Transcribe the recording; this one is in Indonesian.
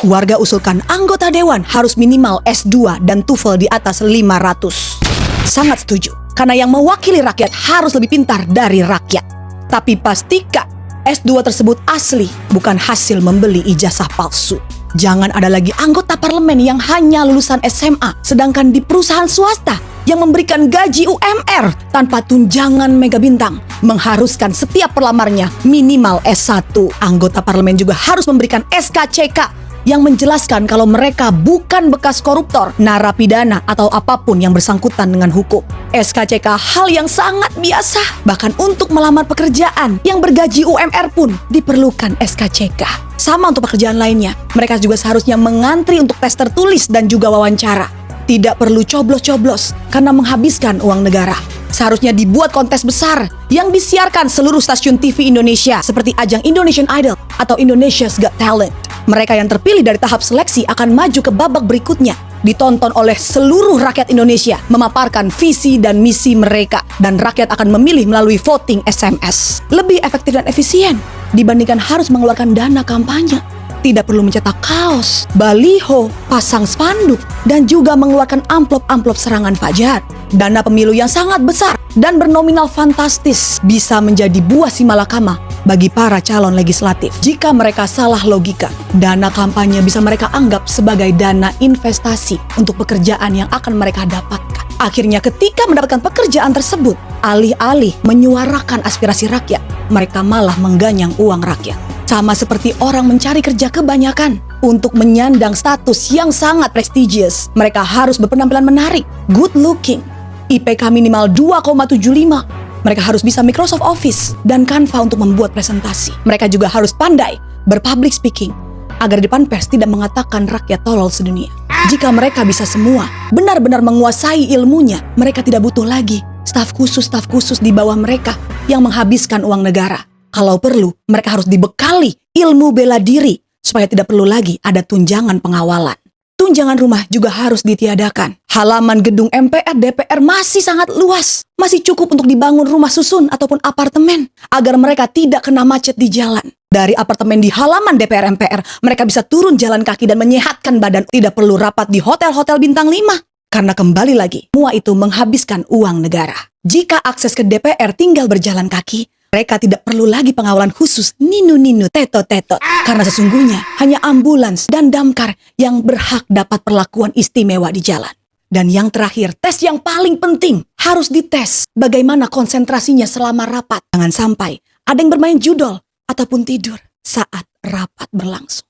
Warga usulkan anggota dewan harus minimal S2 dan TOEFL di atas 500. Sangat setuju, karena yang mewakili rakyat harus lebih pintar dari rakyat. Tapi pastikan S2 tersebut asli, bukan hasil membeli ijazah palsu. Jangan ada lagi anggota parlemen yang hanya lulusan SMA, sedangkan di perusahaan swasta yang memberikan gaji UMR tanpa tunjangan mega bintang mengharuskan setiap pelamarnya minimal S1. Anggota parlemen juga harus memberikan SKCK yang menjelaskan kalau mereka bukan bekas koruptor, narapidana, atau apapun yang bersangkutan dengan hukum. SKCK hal yang sangat biasa, bahkan untuk melamar pekerjaan yang bergaji UMR pun diperlukan SKCK. Sama untuk pekerjaan lainnya, mereka juga seharusnya mengantri untuk tes tertulis dan juga wawancara. Tidak perlu coblos-coblos karena menghabiskan uang negara. Seharusnya dibuat kontes besar yang disiarkan seluruh stasiun TV Indonesia seperti ajang Indonesian Idol atau Indonesia's Got Talent. Mereka yang terpilih dari tahap seleksi akan maju ke babak berikutnya, ditonton oleh seluruh rakyat Indonesia, memaparkan visi dan misi mereka, dan rakyat akan memilih melalui voting SMS. Lebih efektif dan efisien dibandingkan harus mengeluarkan dana kampanye. Tidak perlu mencetak kaos, baliho, pasang spanduk, dan juga mengeluarkan amplop-amplop serangan fajar. Dana pemilu yang sangat besar dan bernominal fantastis bisa menjadi buah simalakama bagi para calon legislatif. Jika mereka salah logika, dana kampanye bisa mereka anggap sebagai dana investasi untuk pekerjaan yang akan mereka dapatkan. Akhirnya ketika mendapatkan pekerjaan tersebut, alih-alih menyuarakan aspirasi rakyat, mereka malah mengganyang uang rakyat. Sama seperti orang mencari kerja kebanyakan untuk menyandang status yang sangat prestigious. Mereka harus berpenampilan menarik, good looking, IPK minimal 2,75. Mereka harus bisa Microsoft Office dan Canva untuk membuat presentasi. Mereka juga harus pandai berpublic speaking agar di depan pers tidak mengatakan rakyat tolol sedunia. Jika mereka bisa semua, benar-benar menguasai ilmunya, mereka tidak butuh lagi staf khusus di bawah mereka yang menghabiskan uang negara. Kalau perlu, mereka harus dibekali ilmu bela diri supaya tidak perlu lagi ada tunjangan pengawalan. Tunjangan rumah juga harus ditiadakan. Halaman gedung MPR, DPR masih sangat luas. Masih cukup untuk dibangun rumah susun ataupun apartemen agar mereka tidak kena macet di jalan. Dari apartemen di halaman DPR MPR, mereka bisa turun jalan kaki dan menyehatkan badan. Tidak perlu rapat di hotel-hotel bintang 5. Karena kembali lagi, semua itu menghabiskan uang negara. Jika akses ke DPR tinggal berjalan kaki, mereka tidak perlu lagi pengawalan khusus ninu-ninu, tetot-tetot. Karena sesungguhnya hanya ambulans dan damkar yang berhak dapat perlakuan istimewa di jalan. Dan yang terakhir, tes yang paling penting harus dites bagaimana konsentrasinya selama rapat. Jangan sampai ada yang bermain judol ataupun tidur saat rapat berlangsung.